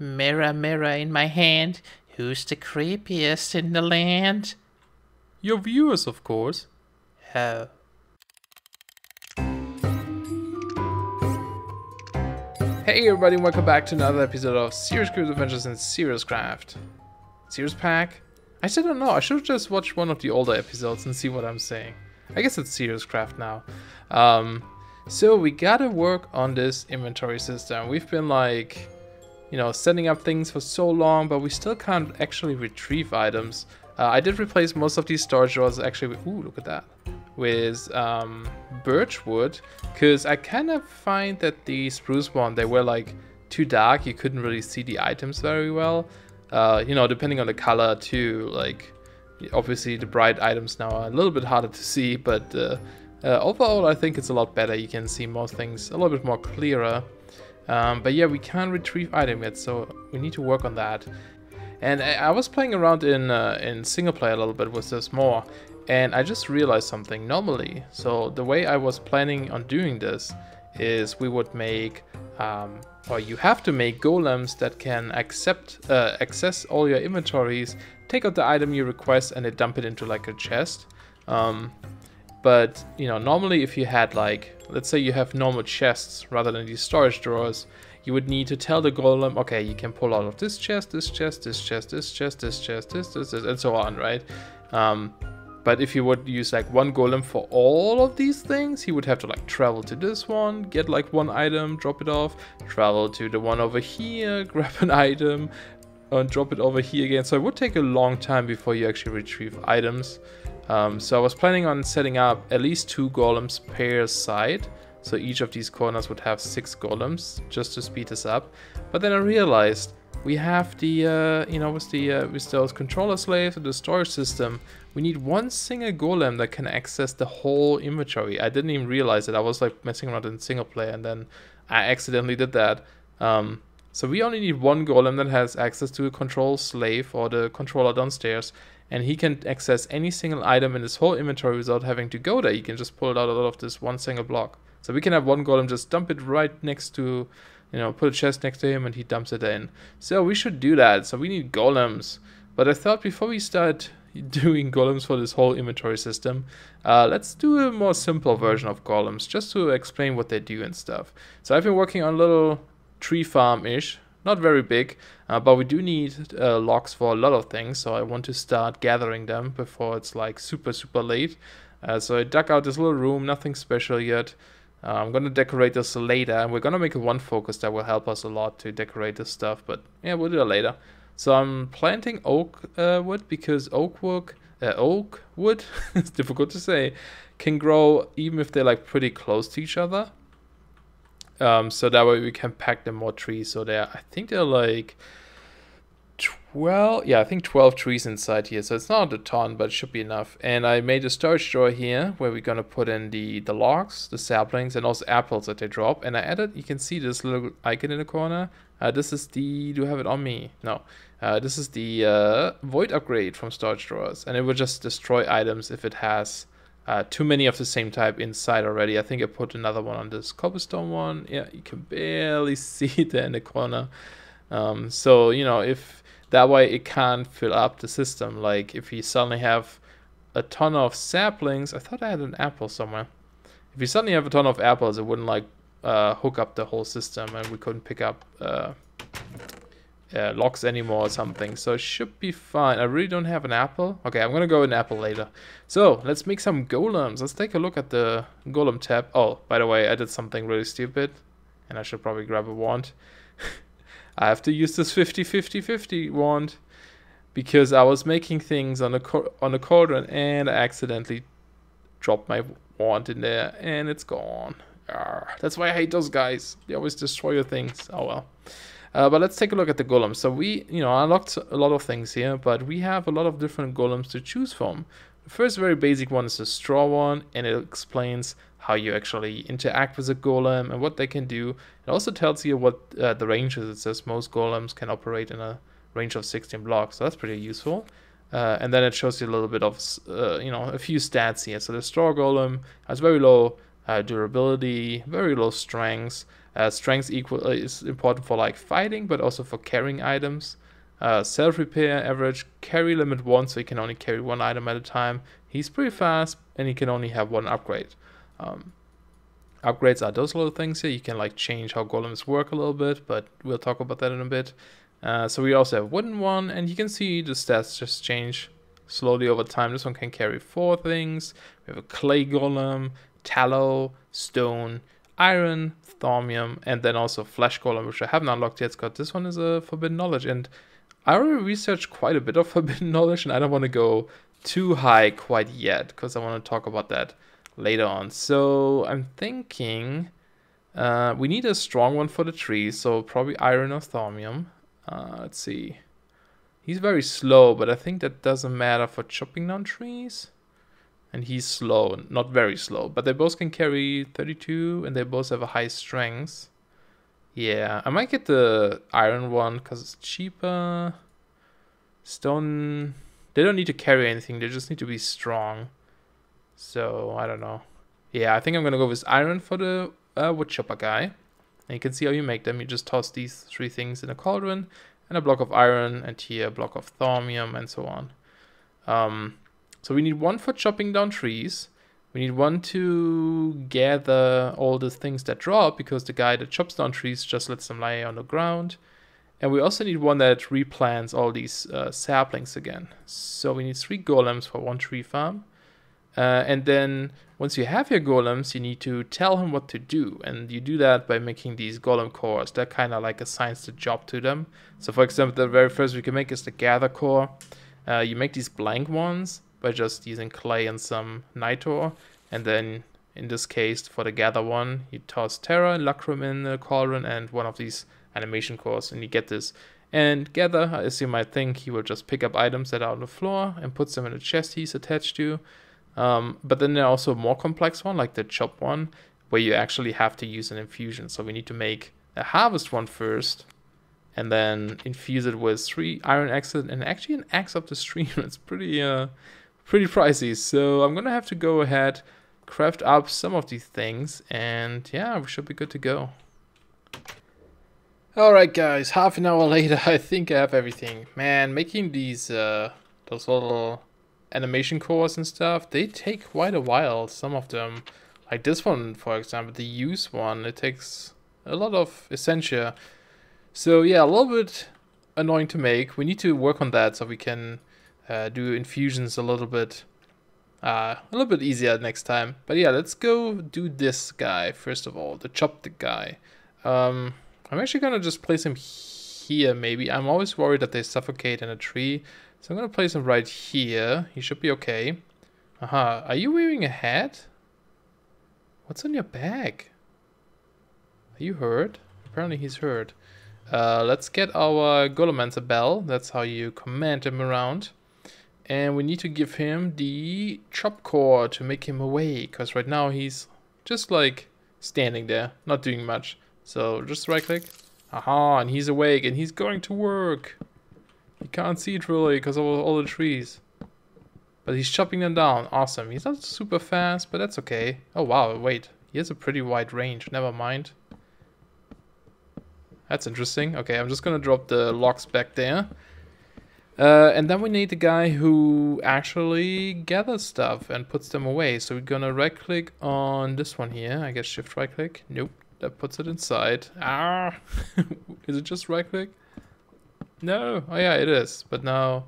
Mirror, mirror in my hand, who's the creepiest in the land? Your viewers, of course. Oh. Hey everybody, welcome back to another episode of Serious Cruise Adventures in SeriousPack. SeriousPack? I still don't know, I should just watch one of the older episodes and see what I'm saying. I guess it's SeriousPack now. So we gotta work on this inventory system. We've been like, setting up things for so long, but we still can't actually retrieve items. I did replace most of these storage drawers actually with, ooh, look at that, with birch wood, because I kind of find that the spruce one, they were like too dark. You couldn't really see the items very well. Depending on the color too, like obviously the bright items now are a little bit harder to see, but overall I think it's a lot better. You can see most things a little bit more clearer. But yeah, we can't retrieve item yet, so we need to work on that. And I was playing around in single player a little bit with this more, and I just realized something. Normally, so the way I was planning on doing this is we would make, or you have to make golems that can access all your inventories, take out the item you request, and then dump it into like a chest. But normally if you had like, let's say you have normal chests rather than these storage drawers, you would need to tell the golem, okay, you can pull out of this chest, this chest, this chest, this chest, this chest, this, and so on, right? But if you would use like one golem for all of these things, he would have to like travel to this one, get like one item, drop it off, travel to the one over here, grab an item, and drop it over here again. So it would take a long time before you actually retrieve items. So I was planning on setting up at least 2 golems per side. So each of these corners would have 6 golems just to speed this up. But then I realized we have the, with those controller slaves and the storage system, we need one single golem that can access the whole inventory. I didn't even realize it. I was like messing around in single player and then I accidentally did that. So we only need one golem that has access to a control slave or the controller downstairs, and he can access any single item in this whole inventory without having to go there. He can just pull it out of this one single block. So we can have one golem just dump it right next to, put a chest next to him and he dumps it in. So we should do that. So we need golems. But I thought before we start doing golems for this whole inventory system, let's do a more simple version of golems just to explain what they do and stuff. So I've been working on a little tree farm-ish. Not very big, but we do need logs for a lot of things, so I want to start gathering them before it's like super late. So I dug out this little room, nothing special yet. I'm gonna decorate this later, and we're gonna make a one focus that will help us a lot to decorate this stuff, but yeah, we'll do that later. So I'm planting oak wood because oak wood, it's difficult to say, can grow even if they're like pretty close to each other. So that way we can pack them more trees. So I think they're like 12, yeah, I think 12 trees inside here. So it's not a ton, but it should be enough. And I made a storage drawer here where we're gonna put in the logs, the saplings, and also apples that they drop. And I added, you can see this little icon in the corner. This is the, do I have it on me? No. This is the void upgrade from storage drawers. And it will just destroy items if it has too many of the same type inside already. I think I put another one on this cobblestone one. Yeah, you can barely see it there in the corner. So, if that way it can't fill up the system. Like if you suddenly have a ton of saplings, I thought I had an apple somewhere. If you suddenly have a ton of apples, it wouldn't like hook up the whole system and we couldn't pick up logs anymore or something. So it should be fine. I really don't have an apple. Okay, I'm gonna go with an apple later. So let's make some golems. Let's take a look at the golem tab. Oh, by the way, I did something really stupid and I should probably grab a wand. I have to use this 50-50-50 wand because I was making things on the cauldron and I accidentally dropped my wand in there and it's gone. Arrgh. That's why I hate those guys. They always destroy your things. Oh well. But let's take a look at the golems. So we, unlocked a lot of things here, but we have a lot of different golems to choose from. The first very basic one is the straw one, and it explains how you actually interact with a golem and what they can do. It also tells you what the range is. It says most golems can operate in a range of 16 blocks, so that's pretty useful. And then it shows you a little bit of, a few stats here. So the straw golem has very low durability, very low strength, Strength equal is important for like fighting, but also for carrying items. Self-repair average, carry limit 1, so he can only carry 1 item at a time. He's pretty fast, and he can only have 1 upgrade. Upgrades are those little things here. You can like change how golems work a little bit, but we'll talk about that in a bit. So we also have wooden one, and you can see the stats just change slowly over time. This one can carry 4 things. We have a clay golem, tallow, stone, iron, thaumium, and then also flesh golem, which I haven't unlocked yet, because this one is a forbidden knowledge, and I already researched quite a bit of forbidden knowledge, and I don't want to go too high quite yet, because I want to talk about that later on. So I'm thinking we need a strong one for the trees, so probably iron or thaumium. Let's see. He's very slow, but I think that doesn't matter for chopping down trees. And he's slow, not very slow, but they both can carry 32, and they both have a high strength. Yeah, I might get the iron one because it's cheaper. Stone, they don't need to carry anything, they just need to be strong. So, I don't know. Yeah, I think I'm going to go with iron for the wood chopper guy. And you can see how you make them. You just toss these 3 things in a cauldron, and a block of iron, and here a block of thaumium, and so on. So we need 1 for chopping down trees. We need 1 to gather all the things that drop, because the guy that chops down trees just lets them lie on the ground. And we also need 1 that replants all these saplings again. So we need 3 golems for 1 tree farm. And then once you have your golems, you need to tell him what to do. And you do that by making these golem cores. That kind of like assigns the job to them. So for example, the very first we can make is the gather core. You make these blank ones by just using clay and some nitor. And then in this case, for the gather one, you toss terra and lacrum in the cauldron and 1 of these animation cores, and you get this. And gather, as you might think, he will just pick up items that are on the floor and puts them in a chest he's attached to. But then there are also a more complex one, like the chop one, where you actually have to use an infusion. So we need to make a harvest one first, and then infuse it with 3 iron axes and actually an axe up the stream. It's pretty pricey. So I'm gonna have to go ahead, craft up some of these things, and yeah, we should be good to go. Alright guys, half an hour later, I think I have everything. Man, making these those little animation cores and stuff, they take quite a while, some of them. Like this one, for example, the use one, it takes a lot of essentia. So yeah, a little bit annoying to make. We need to work on that so we can do infusions a little bit easier next time. But yeah, let's go do this guy first of all, the chopped guy. I'm actually gonna just place him here maybe. I'm always worried that they suffocate in a tree. So I'm going to place him right here. He should be okay. Aha. Are you wearing a hat? What's on your bag? Are you hurt? Apparently he's hurt. Let's get our Golemancer bell. That's how you command him around. And we need to give him the chop core to make him awake. Because right now he's just like standing there, not doing much. So just right click. Aha, and he's awake and he's going to work. You can't see it really because of all the trees. But he's chopping them down. Awesome. He's not super fast, but that's okay. Oh wow, wait. He has a pretty wide range. Never mind. That's interesting. Okay, I'm just gonna drop the logs back there. And then we need the guy who actually gathers stuff and puts them away. So we're gonna right click on this one here. I guess shift right click. Nope. That puts it inside. Ah! Is it just right click? No, oh yeah, it is. But now,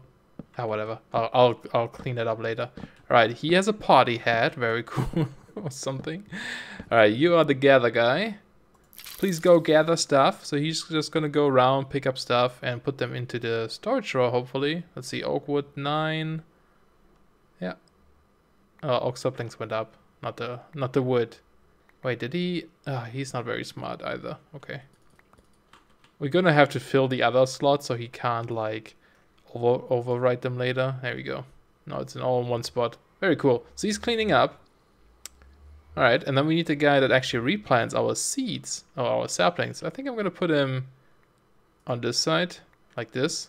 whatever. I'll clean it up later. All right, he has a party hat. Very cool, or something. All right, you are the gather guy. Please go gather stuff. So he's just gonna go around, pick up stuff, and put them into the storage drawer. Hopefully, let's see. Oak wood 9. Yeah. Oak saplings went up. Not the wood. Wait, did he? He's not very smart either. Okay. We're gonna have to fill the other slots so he can't like overwrite them later. There we go. No, it's all in one spot. Very cool. So he's cleaning up. Alright, and then we need the guy that actually replants our seeds, or our saplings. I think I'm gonna put him on this side, like this.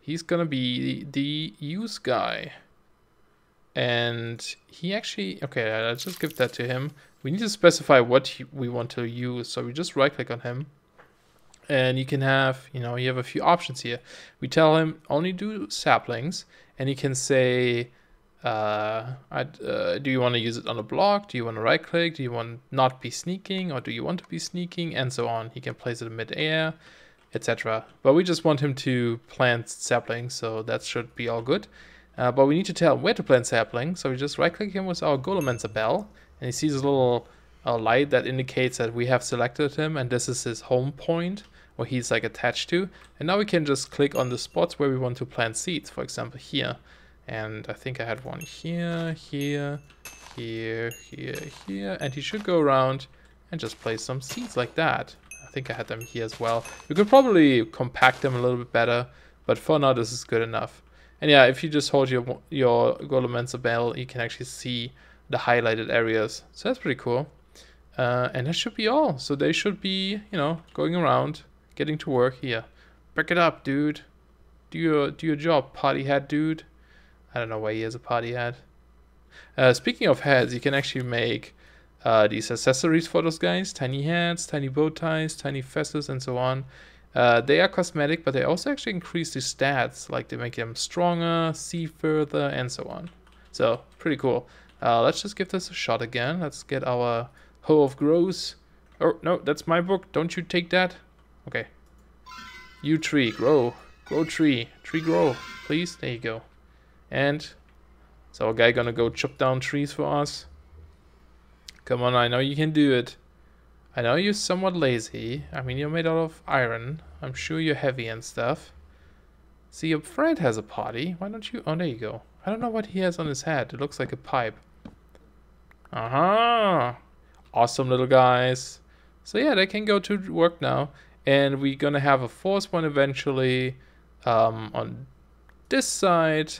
He's gonna be the use guy. And he actually, okay, let's just give that to him. We need to specify what we want to use. So we just right click on him. And you can have, you have a few options here. We tell him only do saplings. And he can say, do you want to use it on a block? Do you want to right click? Do you want not be sneaking? Or do you want to be sneaking? And so on. He can place it in mid-air, etc. But we just want him to plant saplings. So that should be all good. But we need to tell him where to plant saplings. So we just right click him with our Golemancer bell. And he sees a little light that indicates that we have selected him. And this is his home point, where he's like attached to. And now we can just click on the spots where we want to plant seeds. For example, here. And I think I had one here, here, here, here, here. And he should go around and just place some seeds like that. I think I had them here as well. We could probably compact them a little bit better. But for now, this is good enough. And yeah, if you just hold your Golemancer bell, you can actually see the highlighted areas. So that's pretty cool. And that should be all. So they should be, going around, getting to work here. Back it up, dude. Do your job, party hat, dude. I don't know why he has a party hat. Speaking of hats, you can actually make these accessories for those guys. Tiny hats, tiny bow ties, tiny feathers, and so on. They are cosmetic, but they also actually increase the stats. Like they make them stronger, see further, and so on. So, pretty cool. Let's just give this a shot again. Let's get our Hoe of Grows. Oh, no, that's my book. Don't you take that. Okay. You tree, grow. Grow tree. Tree grow. Please, there you go. And is our guy gonna go chop down trees for us? Come on, I know you can do it. I know you're somewhat lazy. I mean, you're made out of iron. I'm sure you're heavy and stuff. See, your friend has a party. Why don't you? Oh, there you go. I don't know what he has on his head. It looks like a pipe. Uh-huh. Awesome little guys. So yeah, they can go to work now. And we're gonna have a fourth one eventually on this side,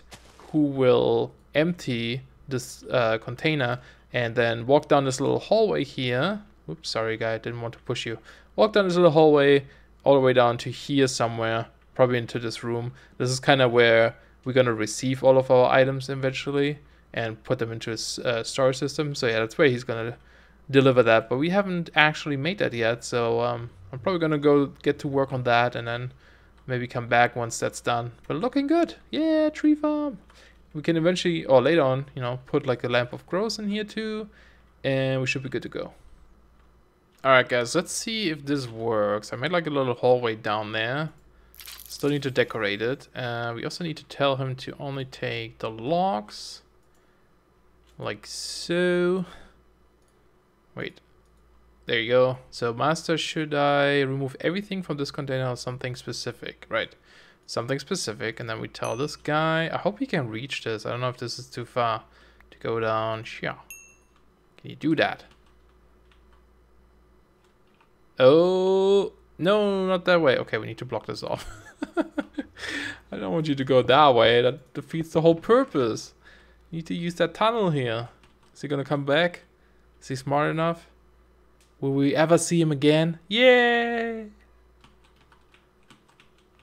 who will empty this container and then walk down this little hallway here. Oops, sorry guy, I didn't want to push you. Walk down this little hallway all the way down to here somewhere, probably into this room. This is kind of where we're gonna receive all of our items eventually and put them into his storage system. So yeah, that's where he's gonna deliver that. But we haven't actually made that yet, so I'm probably gonna go get to work on that and then maybe come back once that's done. But looking good. Yeah, tree farm. We can eventually, or later on, put like a lamp of growth in here too. And we should be good to go. Alright guys, let's see if this works. I made like a little hallway down there. Still need to decorate it. We also need to tell him to only take the logs. Like so. Wait. There you go. So master, should I remove everything from this container or something specific? Right. Something specific. And then we tell this guy. I hope he can reach this. I don't know if this is too far to go down. Yeah. Can you do that? Oh, no, not that way. Okay, we need to block this off. I don't want you to go that way. That defeats the whole purpose. You need to use that tunnel here. Is he gonna come back? Is he smart enough? Will we ever see him again? Yay!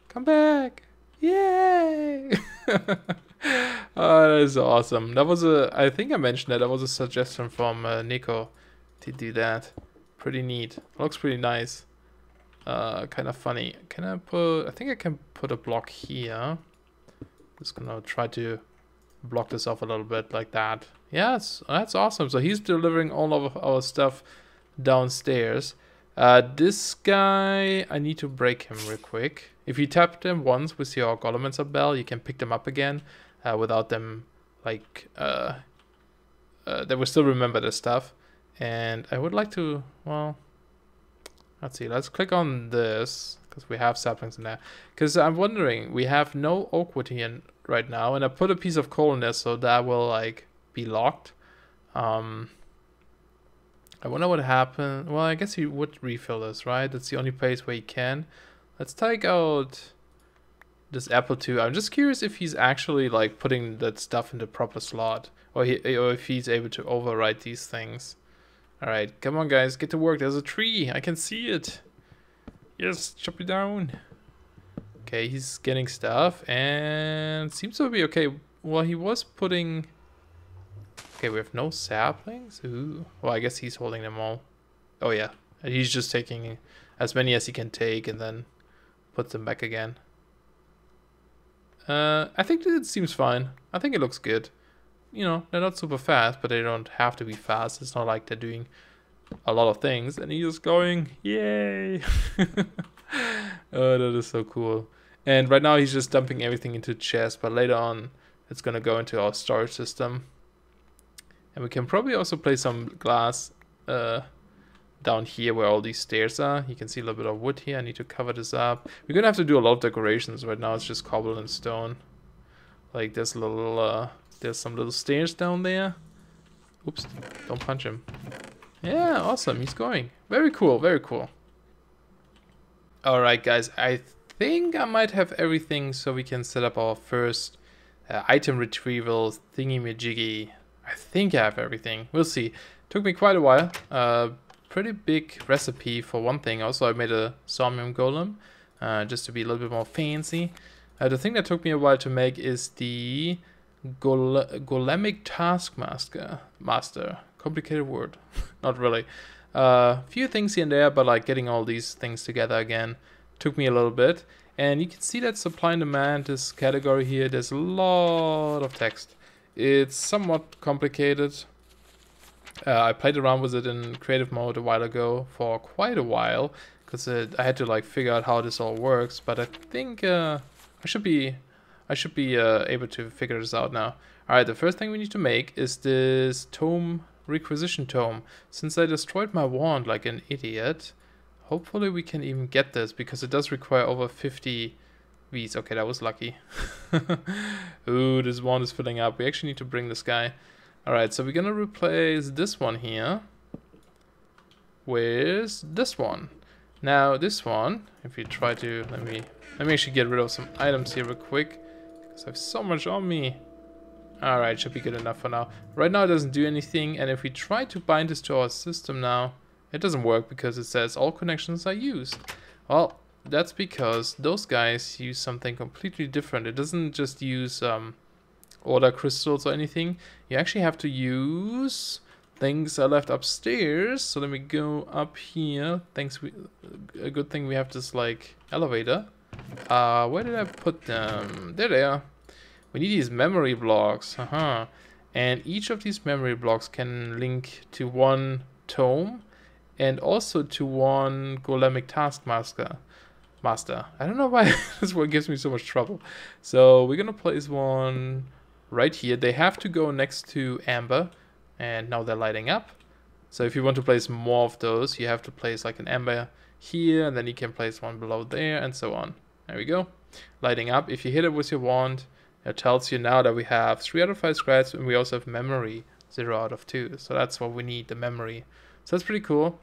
Come back! Yay! Oh, that is awesome. That was I think I mentioned that was a suggestion from Nico to do that. Pretty neat. Looks pretty nice. Kind of funny. I think I can put a block here. Just gonna try to block this off a little bit like that. Yes, that's awesome. So he's delivering all of our stuff downstairs. This guy, I need to break him real quick. If you tap them once with your Golemancer bell, you can pick them up again without them, like, they will still remember the stuff. And I would like to, well, let's see, let's click on this, because we have saplings in there. Because I'm wondering, we have no oak wood here right now, and I put a piece of coal in there, so that will, like, be locked. I wonder what happened. Well, I guess he would refill this, right? That's the only place where he can. Let's take out this apple too. I'm just curious if he's actually, like, putting that stuff in the proper slot, or if he's able to override these things. Alright, come on guys, get to work. There's a tree. I can see it. Yes, chop it down. Okay, he's getting stuff and seems to be okay. Well, he was putting Okay, we have no saplings. Ooh. Well, I guess he's holding them all. Oh yeah, and he's just taking as many as he can take and then puts them back again. I think it seems fine. I think it looks good. You know, they're not super fast, but they don't have to be fast. It's not like they're doing a lot of things. And he's going, yay! Oh, that is so cool. And right now he's just dumping everything into the chest, but later on it's gonna go into our storage system. And we can probably also place some glass down here where all these stairs are. You can see a little bit of wood here. I need to cover this up. We're gonna have to do a lot of decorations. Right now it's just cobble and stone. Like there's a little there's some little stairs down there. Oops, don't punch him. Yeah, awesome, he's going. Very cool, very cool. Alright guys, I think I might have everything so we can set up our first item retrieval thingy-majiggy. I think I have everything. We'll see. Took me quite a while. Pretty big recipe for one thing. Also, I made a Somnium Golem just to be a little bit more fancy. The thing that took me a while to make is the Golemic Taskmaster. Complicated word. Not really. Few things here and there, but like getting all these things together again took me a little bit. And you can see that supply and demand, this category here, there's a lot of text. It's somewhat complicated. I played around with it in creative mode a while ago for quite a while because I had to like figure out how this all works. But I think I should be able to figure this out now. All right, the first thing we need to make is this tome requisition tome. Since I destroyed my wand like an idiot, hopefully we can even get this because it does require over 50 V's. Okay, that was lucky. Ooh, this wand is filling up. We actually need to bring this guy. Alright, so we're gonna replace this one here with this one. Now this one, if you try to, let me actually get rid of some items here real quick because I have so much on me. Alright, should be good enough for now. Right now it doesn't do anything, and if we try to bind this to our system now, it doesn't work because it says all connections are used. Well, that's because those guys use something completely different. It doesn't just use order crystals or anything. You actually have to use things I left upstairs. So let me go up here. A good thing we have this like elevator. Where did I put them? There they are. We need these memory blocks. And each of these memory blocks can link to one tome and also to one Golemic Taskmaster. I don't know why this one gives me so much trouble. So we're gonna place one right here. They have to go next to Amber, and now they're lighting up. So if you want to place more of those, you have to place like an Amber here, and then you can place one below there, and so on. There we go. Lighting up. If you hit it with your wand, it tells you now that we have 3 out of 5 scraps, and we also have memory 0 out of 2. So that's what we need, the memory. So that's pretty cool.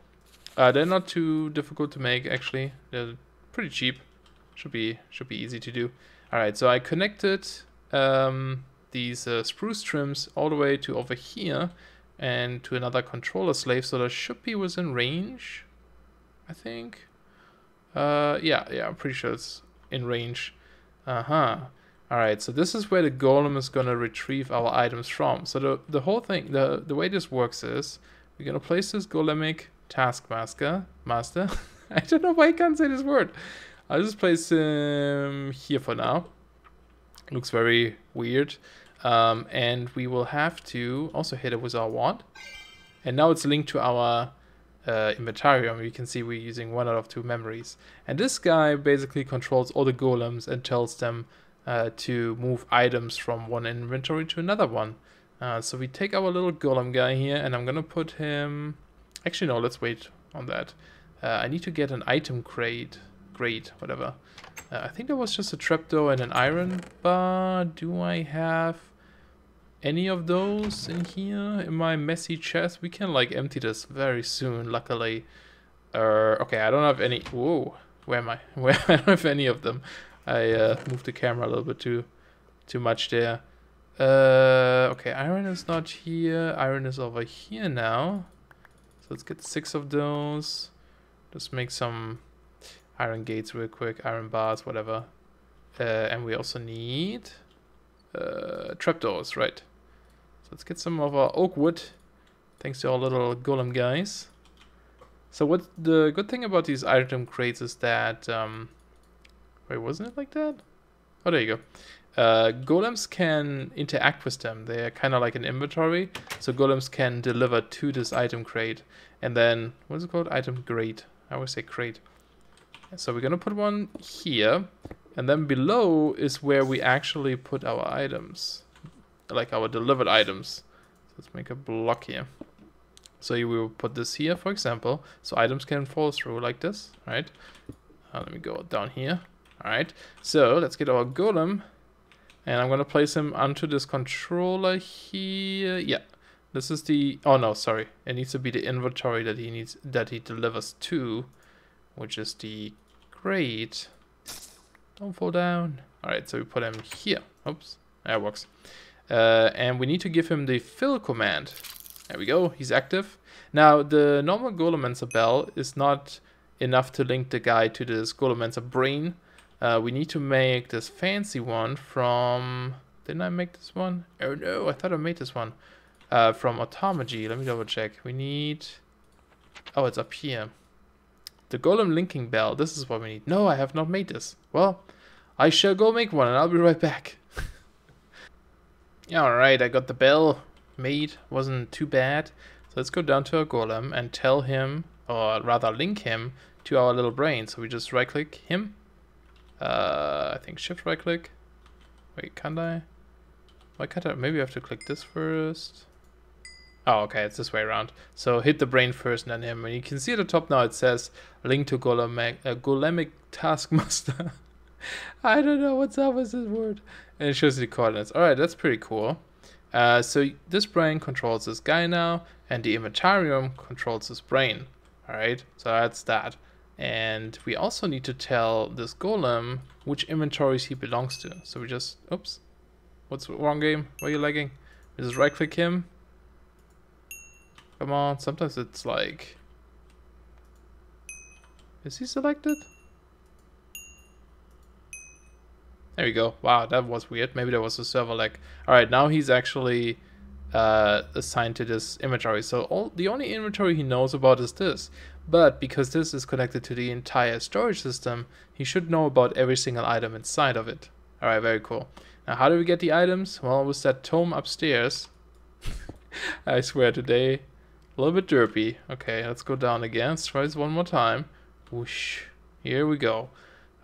They're not too difficult to make, actually. They're pretty cheap. Should be easy to do. All right, so I connected these spruce trims all the way to over here and to another controller slave, so that should be within range, I think. Yeah, I'm pretty sure it's in range. Alright, so this is where the golem is gonna retrieve our items from. So the whole thing, the way this works is we're gonna place this Golemic Taskmaster. I don't know why I can't say this word. I'll just place him here for now. Looks very weird. And we will have to also hit it with our wand. And now it's linked to our inventarium. You can see we're using 1 out of 2 memories. And this guy basically controls all the golems and tells them to move items from one inventory to another one. So we take our little golem guy here, and I'm gonna put him... Actually, no, let's wait on that. I need to get an item crate, whatever. I think there was just a trapdoor and an iron bar. Do I have any of those in here in my messy chest? We can like empty this very soon, luckily. Okay, I don't have any. Whoa, where am I? Where I don't have any of them. I moved the camera a little bit too much there. Okay, iron is not here. Iron is over here now. So let's get 6 of those. Just make some iron gates real quick, iron bars, whatever. And we also need trapdoors, right? So let's get some of our oak wood. Thanks to our little golem guys. So what the good thing about these item crates is that... wait, wasn't it like that? Oh, there you go. Golems can interact with them. They're kind of like an inventory. So golems can deliver to this item crate. And then, what is it called? Item crate. I always say crate. So we're going to put one here. And then below is where we actually put our items. Like our delivered items. So let's make a block here. So we will put this here, for example. So items can fall through like this, right? Let me go down here. Alright, so let's get our golem. And I'm going to place him onto this controller here. Yeah, this is the... oh no, sorry. It needs to be the inventory that he delivers to. Which is the crate. Don't fall down. Alright, so we put him here. Oops, that works. And we need to give him the fill command. There we go, he's active. Now, the normal Golemancer bell is not enough to link the guy to this Golemancer brain. We need to make this fancy one from... didn't I make this one? Oh no, I thought I made this one. From automagy, let me double check. We need... oh, it's up here. The golem linking bell, this is what we need. No, I have not made this. Well, I shall go make one and I'll be right back. Alright, I got the bell made. Wasn't too bad. So let's go down to our golem and tell him, or rather link him, to our little brain. So we just right click him. I think shift right click. Wait, can't I? Why can't I? Maybe I have to click this first. Oh, okay, it's this way around. So hit the brain first and then him. And you can see at the top now it says link to golemic taskmaster. I don't know what's up with this word. And it shows the coordinates. Alright, that's pretty cool. So this brain controls this guy now. And the inventarium controls this brain. Alright, so that's that. And we also need to tell this golem which inventories he belongs to. So we just... oops. What's wrong, game? Why are you lagging? We just right click him. Come on, sometimes it's like... is he selected? There we go. Wow, that was weird. Maybe there was a server lag. Alright, now he's actually assigned to this inventory. So the only inventory he knows about is this. But because this is connected to the entire storage system, he should know about every single item inside of it. Alright, very cool. Now, how do we get the items? Well, with that tome upstairs. I swear today, a little bit derpy. Okay, let's go down again. Let's try this one more time. Whoosh. Here we go.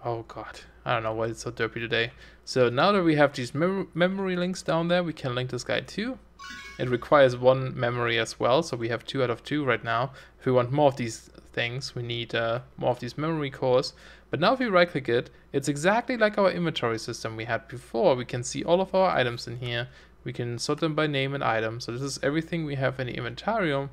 Oh god. I don't know why it's so derpy today. So now that we have these memory links down there, we can link this guy too. It requires one memory as well, so we have 2 out of 2 right now. If we want more of these things, we need more of these memory cores. But now if we right click it, it's exactly like our inventory system we had before. We can see all of our items in here. We can sort them by name and item. So this is everything we have in the inventarium.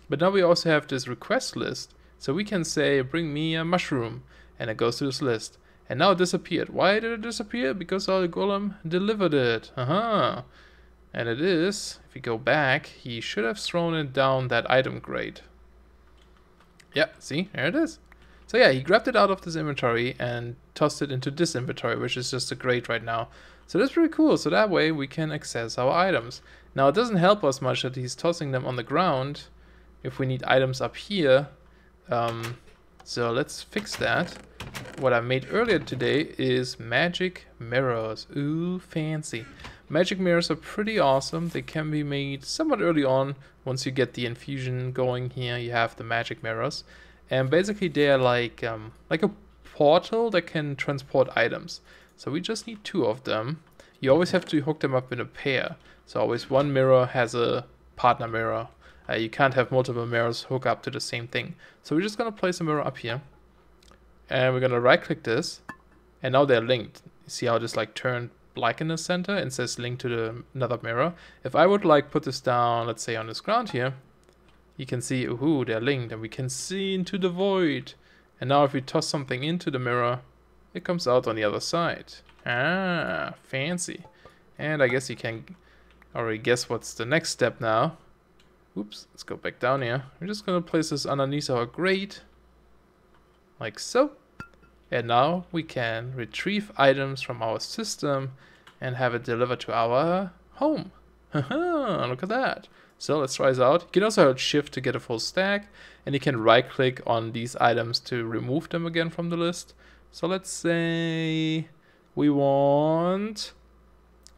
But now we also have this request list. So we can say, bring me a mushroom. And it goes to this list. And now it disappeared. Why did it disappear? Because our golem delivered it. And it is, if we go back, he should have thrown it down that item crate. Yeah, see, there it is. So yeah, he grabbed it out of this inventory and tossed it into this inventory, which is just a crate right now. So that's pretty cool. So that way we can access our items. Now it doesn't help us much that he's tossing them on the ground if we need items up here. So let's fix that. What I made earlier today is magic mirrors. Ooh, fancy. Magic mirrors are pretty awesome. They can be made somewhat early on. Once you get the infusion going here, you have the magic mirrors. And basically they're like a portal that can transport items. So we just need 2 of them. You always have to hook them up in a pair. So always one mirror has a partner mirror. You can't have multiple mirrors hook up to the same thing. So we're just going to place a mirror up here. And we're going to right click this. And now they're linked. You see how this like turned black in the center and says link to another mirror. If I would like put this down, let's say on this ground here, you can see, ooh, they're linked and we can see into the void. And now if we toss something into the mirror, it comes out on the other side. Ah, fancy. And I guess you can already guess what's the next step now. Oops, let's go back down here. We're just going to place this underneath our grate. Like so. And now we can retrieve items from our system and have it delivered to our home. Haha, look at that. So let's try this out. You can also hold shift to get a full stack, and you can right click on these items to remove them again from the list. So let's say we want,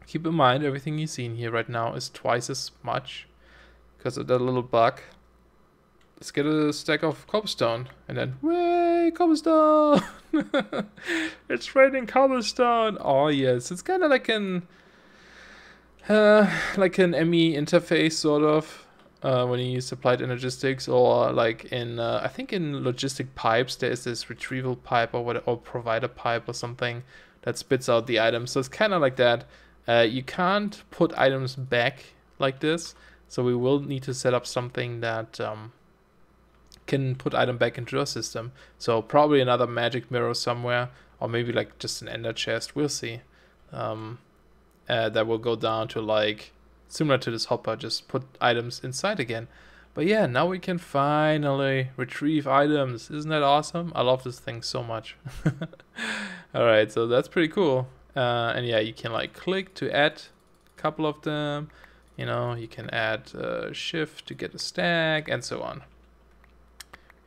keep in mind everything you see in here right now is twice as much because of that little bug. Let's get a stack of cobblestone, and then, way, cobblestone! It's raining cobblestone! Oh yes, it's kind of like an ME interface, sort of, when you use applied energistics, or like in, I think in logistic pipes, there is this retrieval pipe or provider pipe or something that spits out the items. So it's kind of like that. You can't put items back like this, so we will need to set up something that can put item back into our system. So probably another magic mirror somewhere, or maybe like just an ender chest, we'll see. That will go down to like, similar to this hopper, just put items inside again. But yeah, now we can finally retrieve items. Isn't that awesome? I love this thing so much. Alright, so that's pretty cool. And yeah, you can like click to add a couple of them. You know, you can add shift to get a stack and so on.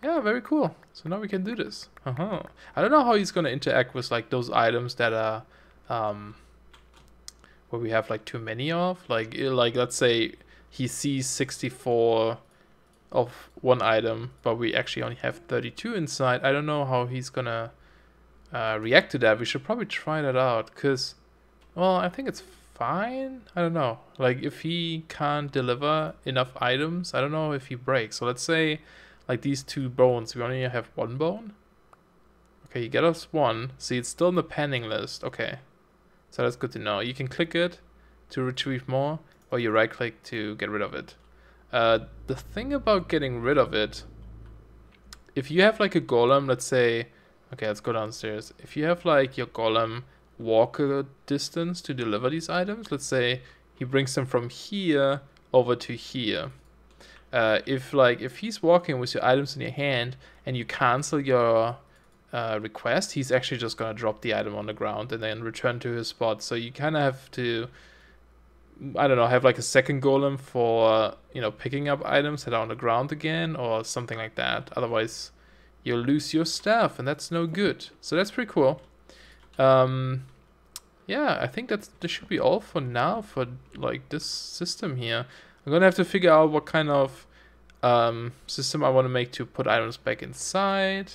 Yeah, very cool. So now we can do this. I don't know how he's gonna interact with like those items that are where we have like too many of. Like let's say he sees 64 of one item, but we actually only have 32 inside. I don't know how he's gonna react to that. We should probably try that out, because, well, I think it's fine. I don't know. Like if he can't deliver enough items, I don't know if he breaks. So let's say like these 2 bones, we only have 1 bone. Okay, you get us 1. See, it's still in the pending list. Okay, so that's good to know. You can click it to retrieve more, or you right click to get rid of it. The thing about getting rid of it, if you have like a golem, let's say, okay, let's go downstairs. If you have like your golem walk a distance to deliver these items, let's say he brings them from here over to here. If he's walking with your items in your hand and you cancel your request, he's actually just gonna drop the item on the ground and then return to his spot. So you kind of have to, I don't know, have like a second golem for, you know, picking up items that are on the ground again or something like that. Otherwise, you'll lose your stuff, and that's no good. So that's pretty cool. Yeah, I think this should be all for now for like this system here. I'm gonna have to figure out what kind of system I want to make to put items back inside.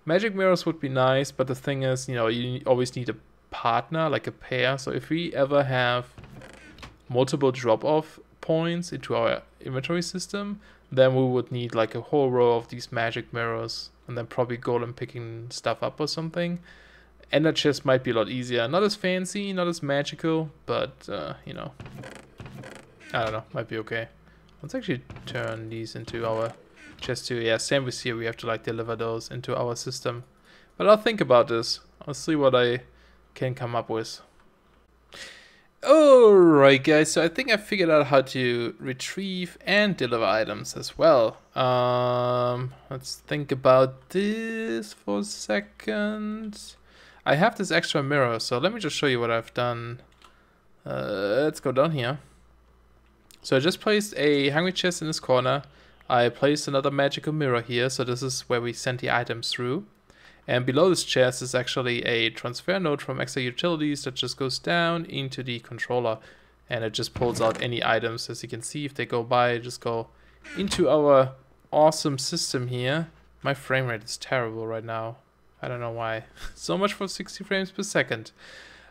Magic mirrors would be nice, but the thing is, you know, you always need a partner, like a pair. So if we ever have multiple drop-off points into our inventory system, then we would need like a whole row of these magic mirrors, and then probably golem picking stuff up or something. Ender chest might be a lot easier. Not as fancy, not as magical, but you know, I don't know, might be okay. Let's actually turn these into our chest too. Yeah, same with here, we have to like deliver those into our system. But I'll think about this. I'll see what I can come up with. Alright guys, so I think I figured out how to retrieve and deliver items as well. Let's think about this for a second. I have this extra mirror, so let me just show you what I've done. Let's go down here. So I just placed a hungry chest in this corner. I placed another magical mirror here, so this is where we send the items through. And below this chest is actually a transfer node from extra utilities that just goes down into the controller. And it just pulls out any items. As you can see, if they go by, just go into our awesome system here. My frame rate is terrible right now. I don't know why. So much for 60 frames per second.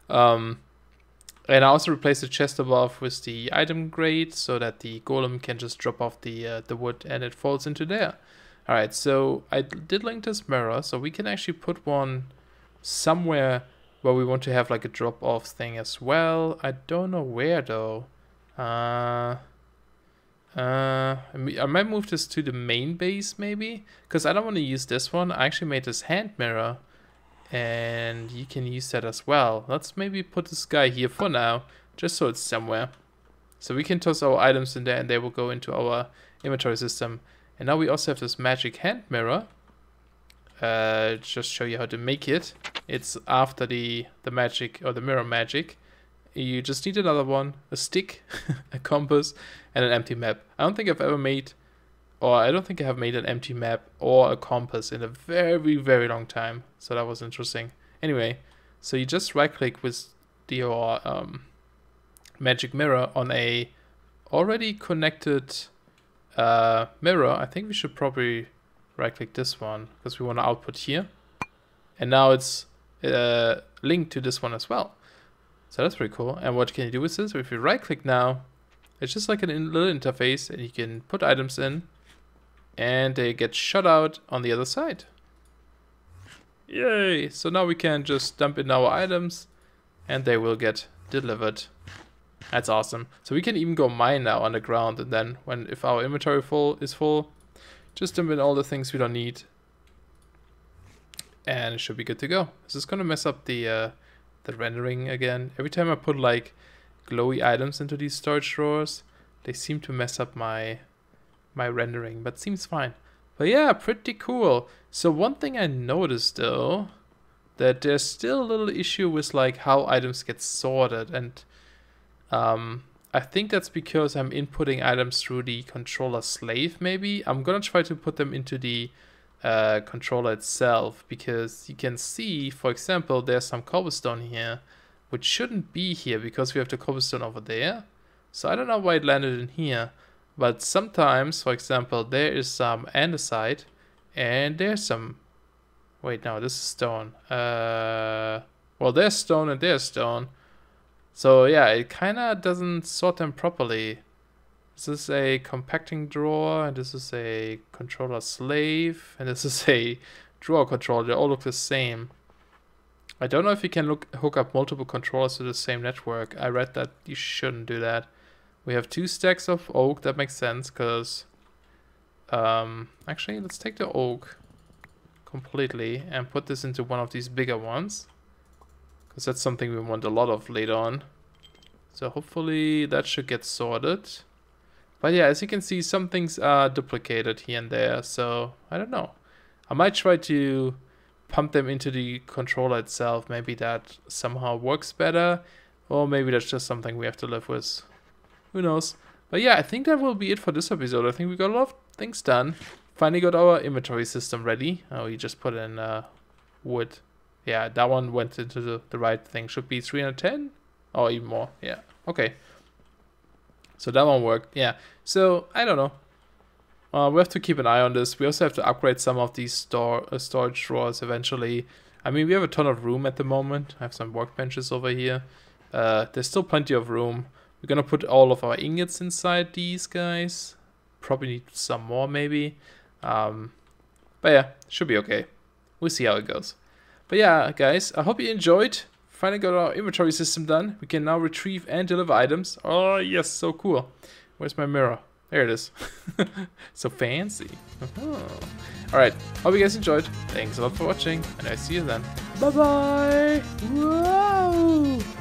And I also replaced the chest above with the item grate so that the golem can just drop off the wood and it falls into there. Alright, so I did link this mirror, so we can actually put one somewhere where we want to have like a drop-off thing as well. I don't know where though. I might move this to the main base maybe, because I don't want to use this one. I actually made this hand mirror, and you can use that as well. Let's maybe put this guy here for now, just so it's somewhere. So we can toss our items in there and they will go into our inventory system. And now we also have this magic hand mirror. Just show you how to make it. It's after the magic or the mirror magic you just need another one, a stick, a compass, and an empty map. I don't think I've ever made, or I don't think I have made an empty map or a compass in a very, very long time. So that was interesting. Anyway, so you just right click with your magic mirror on a already connected mirror. I think we should probably right click this one because we want to output here. And now it's linked to this one as well. So that's pretty cool. And what can you do with this? If you right click now, it's just like a little interface and you can put items in and they get shot out on the other side. Yay! So now we can just dump in our items and they will get delivered. That's awesome. So we can even go mine now underground, and then if our inventory is full, just dump in all the things we don't need. And it should be good to go. This is gonna mess up the rendering again. Every time I put like glowy items into these storage drawers, they seem to mess up my rendering, but seems fine. But yeah, pretty cool. So one thing I noticed though, that there's still a little issue with like how items get sorted, and I think that's because I'm inputting items through the controller slave maybe. I'm gonna try to put them into the controller itself, because you can see, for example, there's some cobblestone here which shouldn't be here because we have the cobblestone over there. So I don't know why it landed in here, but sometimes, for example, there is some andesite and there's some, wait, no, this is stone. Well, there's stone and there's stone. So yeah, it kind of doesn't sort them properly. This is a compacting drawer, and this is a controller slave, and this is a drawer controller. They all look the same. I don't know if you can hook up multiple controllers to the same network. I read that you shouldn't do that. We have 2 stacks of oak. That makes sense, because actually, let's take the oak completely and put this into one of these bigger ones, because that's something we want a lot of later on. So hopefully that should get sorted. But yeah, as you can see, some things are duplicated here and there, so I don't know. I might try to pump them into the controller itself. Maybe that somehow works better, or maybe that's just something we have to live with. Who knows? But yeah, I think that will be it for this episode. I think we got a lot of things done. Finally got our inventory system ready. Oh, we just put in wood. Yeah, that one went into the right thing. Should be 310 or even more. Yeah, okay. So that one worked, yeah. So, I don't know. We have to keep an eye on this. We also have to upgrade some of these storage drawers eventually. I mean, we have a ton of room at the moment. I have some workbenches over here. There's still plenty of room. We're gonna put all of our ingots inside these guys. Probably need some more, maybe. But yeah, should be okay. We'll see how it goes. But yeah, guys, I hope you enjoyed. Finally got our inventory system done. We can now retrieve and deliver items. Oh yes, so cool. Where's my mirror? There it is. So fancy. Alright, hope you guys enjoyed. Thanks a lot for watching, and I see you then. Bye bye! Whoa!